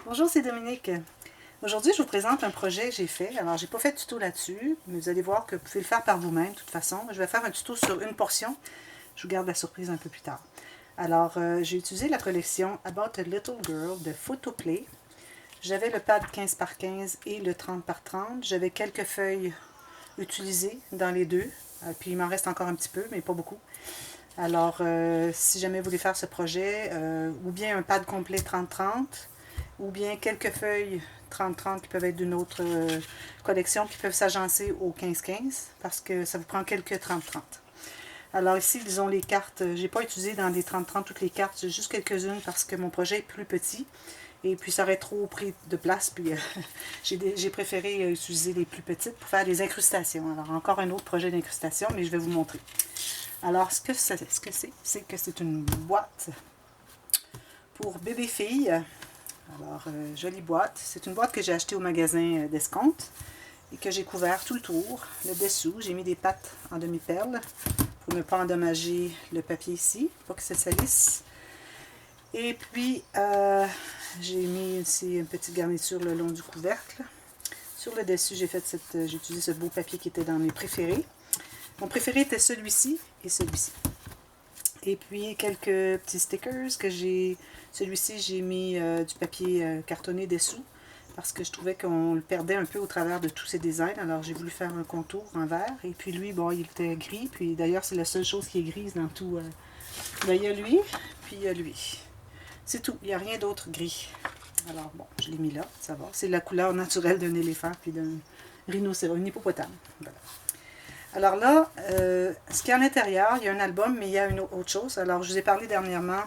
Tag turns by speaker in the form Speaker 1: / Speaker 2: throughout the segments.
Speaker 1: Bonjour, c'est Dominique. Aujourd'hui, je vous présente un projet que j'ai fait. Alors, j'ai pas fait de tuto là-dessus, mais vous allez voir que vous pouvez le faire par vous-même, de toute façon. Je vais faire un tuto sur une portion. Je vous garde la surprise un peu plus tard. Alors, j'ai utilisé la collection About a Little Girl de Photoplay. J'avais le pad 15 par 15 et le 30 par 30. J'avais quelques feuilles utilisées dans les deux. Puis, il m'en reste encore un petit peu, mais pas beaucoup. Alors, si jamais vous voulez faire ce projet, ou bien un pad complet 30-30, ou bien quelques feuilles 30-30 qui peuvent être d'une autre collection, qui peuvent s'agencer au 15-15, parce que ça vous prend quelques 30-30. Alors ici, ils ont les cartes. Je n'ai pas utilisé dans les 30-30 toutes les cartes, j'ai juste quelques-unes parce que mon projet est plus petit. Et puis ça aurait trop pris de place, puis j'ai préféré utiliser les plus petites pour faire des incrustations. Alors encore un autre projet d'incrustation, mais je vais vous montrer. Alors ce que c'est que c'est une boîte pour bébé-fille. Alors, jolie boîte. C'est une boîte que j'ai achetée au magasin d'escompte et que j'ai couvert tout le tour. Le dessous, j'ai mis des pattes en demi-perle pour ne pas endommager le papier ici, pour que ça salisse. Et puis, j'ai mis ici une petite garniture le long du couvercle. Sur le dessus, j'ai utilisé ce beau papier qui était dans mes préférés. Mon préféré était celui-ci et celui-ci. Et puis, quelques petits stickers que j'ai... Celui-ci, j'ai mis du papier cartonné dessous parce que je trouvais qu'on le perdait un peu au travers de tous ces designs. Alors, j'ai voulu faire un contour en vert. Et puis, lui, bon, il était gris. Puis, d'ailleurs, c'est la seule chose qui est grise dans tout. Là, il y a lui, puis il y a lui. C'est tout. Il n'y a rien d'autre gris. Alors, bon, je l'ai mis là. Ça va. C'est la couleur naturelle d'un éléphant puis d'un rhinocéros, un hippopotame. Voilà. Alors là, ce qu'il y a à l'intérieur, il y a un album, mais il y a une autre chose. Alors, je vous ai parlé dernièrement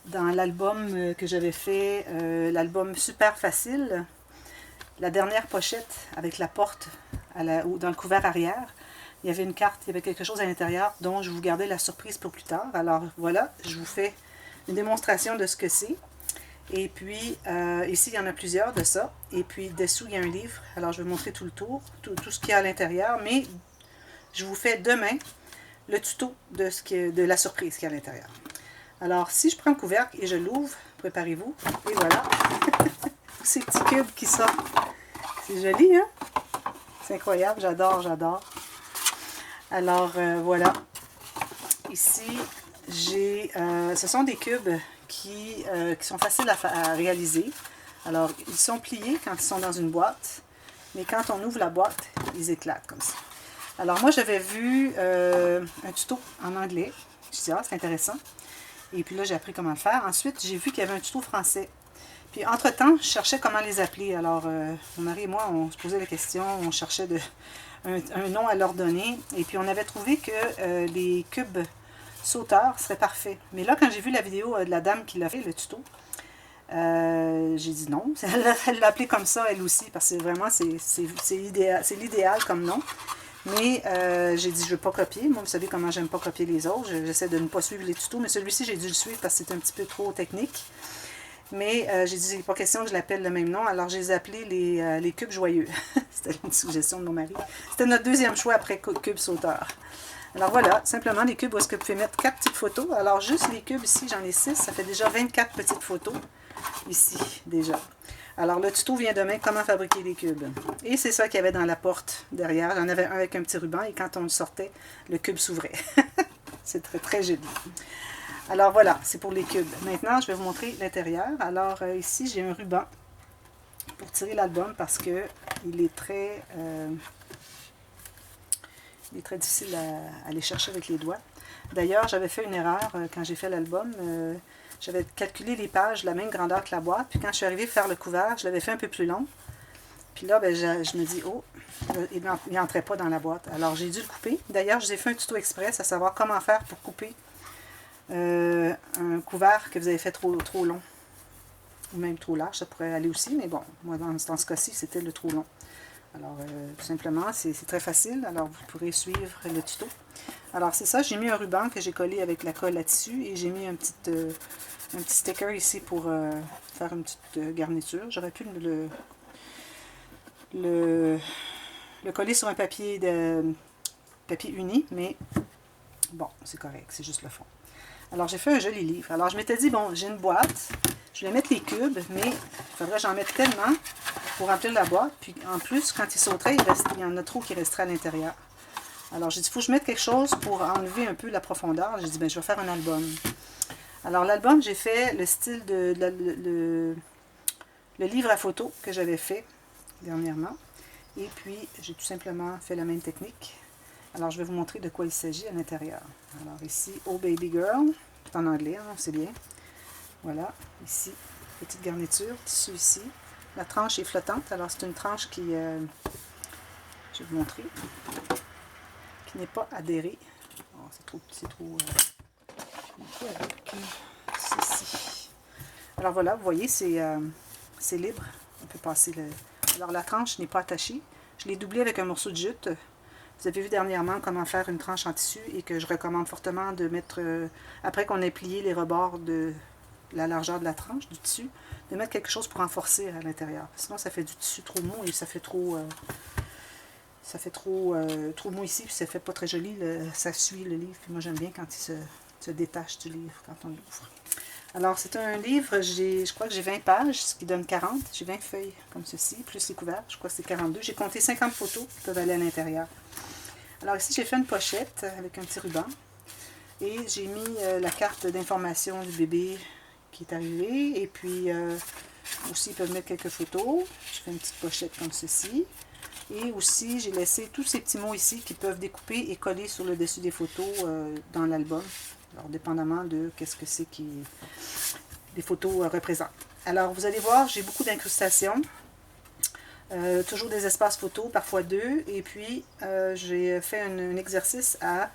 Speaker 1: dans l'album que j'avais fait, l'album Super Facile, la dernière pochette avec la porte dans le couvert arrière. Il y avait une carte, il y avait quelque chose à l'intérieur dont je vous gardais la surprise pour plus tard. Alors voilà, je vous fais une démonstration de ce que c'est. Et puis, ici, il y en a plusieurs de ça. Et puis, dessous, il y a un livre. Alors, je vais montrer tout le tour, tout ce qu'il y a à l'intérieur. Mais je vous fais demain le tuto de la surprise qu'il y a à l'intérieur. Alors, si je prends le couvercle et je l'ouvre, préparez-vous. Et voilà. Ces petits cubes qui sortent. C'est joli, hein? C'est incroyable. J'adore, j'adore. Alors, voilà. Ici, ce sont des cubes qui sont faciles à réaliser. Alors, ils sont pliés quand ils sont dans une boîte, mais quand on ouvre la boîte, ils éclatent comme ça. Alors, moi, j'avais vu un tuto en anglais. Je me suis dit, ah, c'est intéressant. Et puis là, j'ai appris comment le faire. Ensuite, j'ai vu qu'il y avait un tuto français. Puis, entre-temps, je cherchais comment les appeler. Alors, mon mari et moi, on se posait la question, on cherchait un nom à leur donner. Et puis, on avait trouvé que les cubes sauteurs serait parfait. Mais là, quand j'ai vu la vidéo de la dame qui l'a fait, le tuto, j'ai dit non. Elle l'a appelé comme ça, elle aussi, parce que vraiment, c'est l'idéal comme nom. Mais j'ai dit, je ne veux pas copier. Moi, vous savez comment j'aime pas copier les autres. J'essaie de ne pas suivre les tutos, mais celui-ci, j'ai dû le suivre parce que c'est un petit peu trop technique. Mais j'ai dit, il n'est pas question que je l'appelle le même nom. Alors, je les ai appelés les cubes joyeux. C'était une suggestion de mon mari. C'était notre deuxième choix après cube sauteur. Alors voilà, simplement les cubes où est-ce que vous pouvez mettre 4 petites photos. Alors juste les cubes ici, j'en ai 6, ça fait déjà 24 petites photos ici déjà. Alors le tuto vient demain, comment fabriquer les cubes. Et c'est ça qu'il y avait dans la porte derrière. J'en avais un avec un petit ruban et quand on le sortait, le cube s'ouvrait. C'est très très joli. Alors voilà, c'est pour les cubes. Maintenant, je vais vous montrer l'intérieur. Alors ici, j'ai un ruban pour tirer l'album parce que il est très difficile à aller chercher avec les doigts. D'ailleurs, j'avais fait une erreur quand j'ai fait l'album. J'avais calculé les pages de la même grandeur que la boîte. Puis quand je suis arrivée à faire le couvert, je l'avais fait un peu plus long. Puis là, ben, je me dis, oh, il n'entrait pas dans la boîte. Alors, j'ai dû le couper. D'ailleurs, je vous ai fait un tuto express à savoir comment faire pour couper un couvert que vous avez fait trop long. Ou même trop large, ça pourrait aller aussi. Mais bon, moi, dans ce cas-ci, c'était le trop long. Alors, tout simplement, c'est très facile. Alors, vous pourrez suivre le tuto. Alors, c'est ça. J'ai mis un ruban que j'ai collé avec la colle là-dessus. Et j'ai mis un petit sticker ici pour faire une petite garniture. J'aurais pu le coller sur un papier uni. Mais bon, c'est correct. C'est juste le fond. Alors, j'ai fait un joli livre. Alors, je m'étais dit, bon, j'ai une boîte. Je vais mettre les cubes, mais il faudrait que j'en mette tellement pour remplir la boîte. Puis en plus, quand il sauterait, il y en a trop qui resteraient à l'intérieur. Alors j'ai dit, il faut que je mette quelque chose pour enlever un peu la profondeur. J'ai dit, ben, je vais faire un album. Alors l'album, j'ai fait le style de le livre à photo que j'avais fait dernièrement. Et puis, j'ai tout simplement fait la même technique. Alors, je vais vous montrer de quoi il s'agit à l'intérieur. Alors ici, Oh Baby Girl, c'est en anglais, hein, c'est bien. Voilà, ici, petite garniture, tissu ici. La tranche est flottante, alors c'est une tranche qui, je vais vous montrer, qui n'est pas adhérée. Oh, c'est trop avec ceci. Alors voilà, vous voyez, c'est libre. On peut passer le... Alors la tranche n'est pas attachée. Je l'ai doublée avec un morceau de jute. Vous avez vu dernièrement comment faire une tranche en tissu et que je recommande fortement de mettre, après qu'on ait plié les rebords de la largeur de la tranche, du tissu, de mettre quelque chose pour renforcer à l'intérieur. Sinon, ça fait du tissu trop mou et ça fait trop mou ici, puis ça fait pas très joli, ça suit le livre. Puis moi, j'aime bien quand il se détache du livre, quand on l'ouvre. Alors, c'est un livre, je crois que j'ai 20 pages, ce qui donne 40. J'ai 20 feuilles comme ceci, plus les couverts, je crois que c'est 42. J'ai compté 50 photos qui peuvent aller à l'intérieur. Alors ici, j'ai fait une pochette avec un petit ruban. Et j'ai mis la carte d'information du bébé qui est arrivé. Et puis, aussi, ils peuvent mettre quelques photos. Je fais une petite pochette comme ceci. Et aussi, j'ai laissé tous ces petits mots ici qui peuvent découper et coller sur le dessus des photos dans l'album. Alors, dépendamment de qu'est-ce que c'est qui les photos représentent. Alors, vous allez voir, j'ai beaucoup d'incrustations. Toujours des espaces photos, parfois deux. Et puis, j'ai fait un exercice à...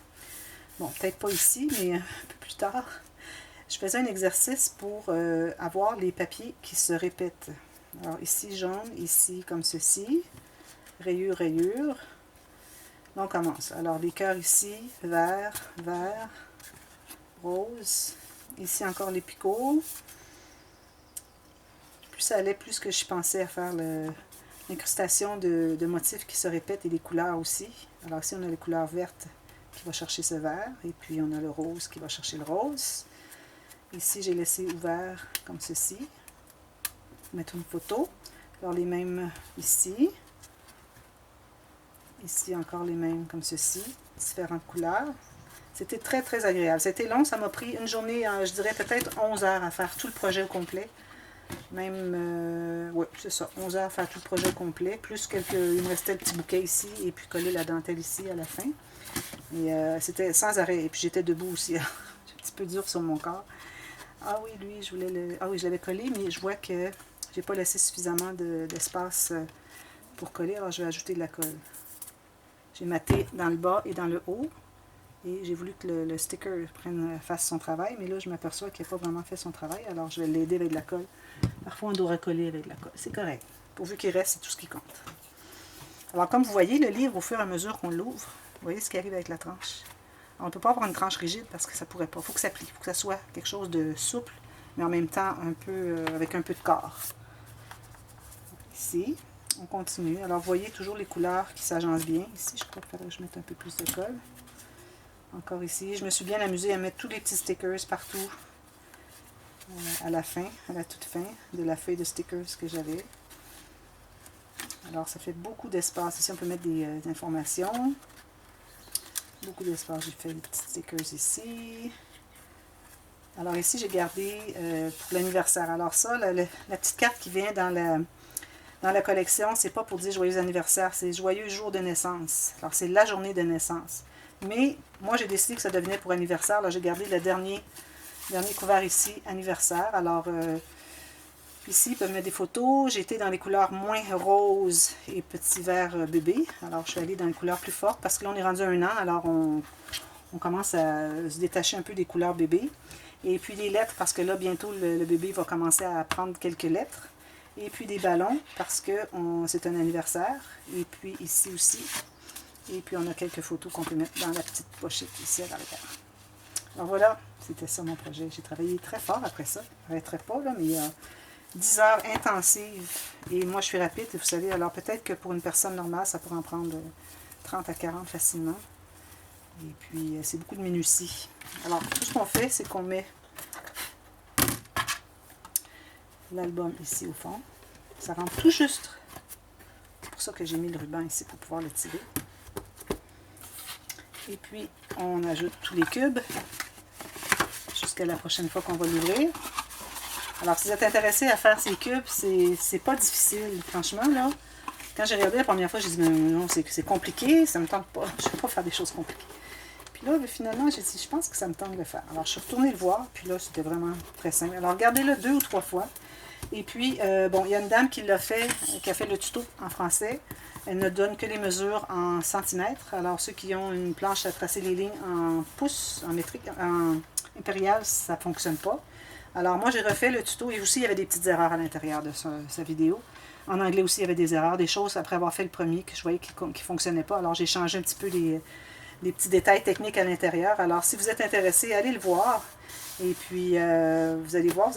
Speaker 1: Bon, peut-être pas ici, mais un peu plus tard. Je faisais un exercice pour avoir les papiers qui se répètent. Alors, ici, jaune, ici, comme ceci. Rayure, rayure. On commence. Alors, les cœurs ici, vert, vert, rose. Ici, encore les picots. Plus ça allait, plus que je pensais à faire l'incrustation de motifs qui se répètent et les couleurs aussi. Alors ici, on a les couleurs vertes qui va chercher ce vert. Et puis, on a le rose qui va chercher le rose. Ici, j'ai laissé ouvert comme ceci. Mettre une photo. Alors, les mêmes ici. Ici, encore les mêmes comme ceci. Différentes couleurs. C'était très, très agréable. C'était long. Ça m'a pris une journée, je dirais peut-être 11 heures à faire tout le projet au complet. Même, oui, c'est ça, 11 heures à faire tout le projet complet, plus quelques, il me restait le petit bouquet ici, et puis coller la dentelle ici à la fin. Et c'était sans arrêt, et puis j'étais debout aussi, un petit peu dur sur mon corps. Ah oui, lui, je voulais le... Ah oui, je l'avais collé, mais je vois que j'ai pas laissé suffisamment d'espace pour coller, alors je vais ajouter de la colle. J'ai matté dans le bas et dans le haut, et j'ai voulu que le sticker fasse son travail, mais là, je m'aperçois qu'il n'a pas vraiment fait son travail, alors je vais l'aider avec de la colle. Parfois, on doit recoller avec de la colle. C'est correct. Pourvu qu'il reste, c'est tout ce qui compte. Alors, comme vous voyez, le livre, au fur et à mesure qu'on l'ouvre, vous voyez ce qui arrive avec la tranche. Alors, on ne peut pas avoir une tranche rigide parce que ça ne pourrait pas. Il faut que ça plie. Il faut que ça soit quelque chose de souple, mais en même temps, un peu avec un peu de corps. Ici, on continue. Alors, vous voyez toujours les couleurs qui s'agencent bien. Ici, je crois qu'il faudrait que je mette un peu plus de colle. Encore ici, je me suis bien amusée à mettre tous les petits stickers partout. À la fin, à la toute fin de la feuille de stickers que j'avais. Alors, ça fait beaucoup d'espace. Ici, on peut mettre des informations. Beaucoup d'espace. J'ai fait des petits stickers ici. Alors, ici, j'ai gardé pour l'anniversaire. Alors ça, la petite carte qui vient dans la collection, c'est pas pour dire joyeux anniversaire, c'est joyeux jour de naissance. Alors, c'est la journée de naissance. Mais, moi, j'ai décidé que ça devenait pour anniversaire. Alors, j'ai gardé le dernier couvert ici, anniversaire. Alors, ici, ils peuvent mettre des photos. J'ai été dans les couleurs moins rose et petit vert bébé. Alors, je suis allée dans les couleurs plus fortes parce que là, on est rendu à 1 an. Alors, on commence à se détacher un peu des couleurs bébé. Et puis, des lettres parce que là, bientôt, le bébé va commencer à prendre quelques lettres. Et puis, des ballons parce que c'est un anniversaire. Et puis, ici aussi. Et puis, on a quelques photos qu'on peut mettre dans la petite pochette ici à l'arrière. Alors voilà, c'était ça mon projet. J'ai travaillé très fort après ça. Je n'arrêterai pas, là, mais 10 heures intensives. Et moi, je suis rapide, vous savez. Alors peut-être que pour une personne normale, ça pourrait en prendre 30 à 40 facilement. Et puis, c'est beaucoup de minutie. Alors, tout ce qu'on fait, c'est qu'on met l'album ici au fond. Ça rentre tout juste. C'est pour ça que j'ai mis le ruban ici pour pouvoir le tirer. Et puis, on ajoute tous les cubes jusqu'à la prochaine fois qu'on va l'ouvrir. Alors, si vous êtes intéressé à faire ces cubes, c'est pas difficile, franchement, là. Quand j'ai regardé la première fois, j'ai dit, non, c'est compliqué, ça me tente pas. Je ne vais pas faire des choses compliquées. Puis là, finalement, j'ai dit, je pense que ça me tente de le faire. Alors, je suis retournée le voir, puis là, c'était vraiment très simple. Alors, regardez-le 2 ou 3 fois. Et puis, bon, il y a une dame qui l'a fait, qui a fait le tuto en français. Elle ne donne que les mesures en centimètres. Alors, ceux qui ont une planche à tracer les lignes en pouces, en métrique, en impérial, ça ne fonctionne pas. Alors, moi, j'ai refait le tuto et aussi, il y avait des petites erreurs à l'intérieur de sa vidéo. En anglais aussi, il y avait des erreurs, des choses après avoir fait le premier que je voyais qui ne fonctionnaient pas. Alors, j'ai changé un petit peu les petits détails techniques à l'intérieur. Alors, si vous êtes intéressé, allez le voir. Et puis, vous allez voir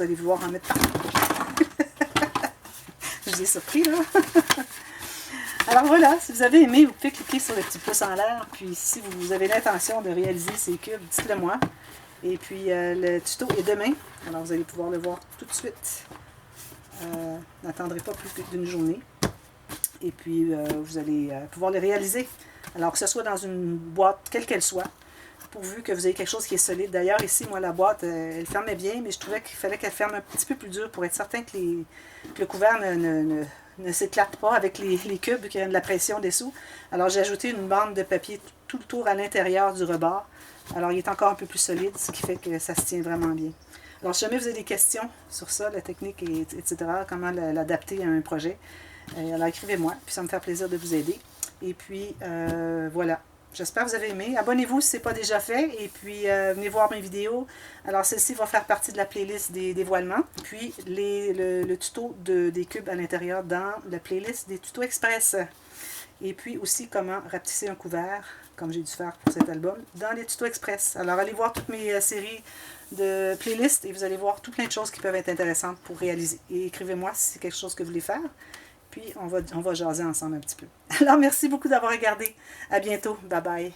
Speaker 1: en mettre partout. Je vous ai surpris, là. Alors voilà, si vous avez aimé, vous pouvez cliquer sur le petit pouce en l'air. Puis si vous avez l'intention de réaliser ces cubes, dites-le moi. Et puis le tuto est demain. Alors vous allez pouvoir le voir tout de suite. N'attendrez pas plus d'une journée. Et puis vous allez pouvoir le réaliser. Alors que ce soit dans une boîte, quelle qu'elle soit, pourvu que vous ayez quelque chose qui est solide. D'ailleurs, ici, moi, la boîte, elle fermait bien, mais je trouvais qu'il fallait qu'elle ferme un petit peu plus dur pour être certain que le couvert ne s'éclate pas avec les cubes, qu'il y a de la pression dessous. Alors, j'ai ajouté une bande de papier tout le tour à l'intérieur du rebord. Alors, il est encore un peu plus solide, ce qui fait que ça se tient vraiment bien. Alors, si jamais vous avez des questions sur ça, la technique, etc., comment l'adapter à un projet, alors écrivez-moi, puis ça me fait plaisir de vous aider. Et puis, voilà. J'espère que vous avez aimé. Abonnez-vous si ce n'est pas déjà fait. Et puis, venez voir mes vidéos. Alors, celle-ci va faire partie de la playlist des dévoilements. Puis, le tuto des cubes à l'intérieur dans la playlist des tutos express. Et puis aussi, comment rapetisser un couvert, comme j'ai dû faire pour cet album, dans les tutos express. Alors, allez voir toutes mes séries de playlists et vous allez voir tout plein de choses qui peuvent être intéressantes pour réaliser. Et écrivez-moi si c'est quelque chose que vous voulez faire. Puis, on va jaser ensemble un petit peu. Alors, merci beaucoup d'avoir regardé. À bientôt. Bye bye.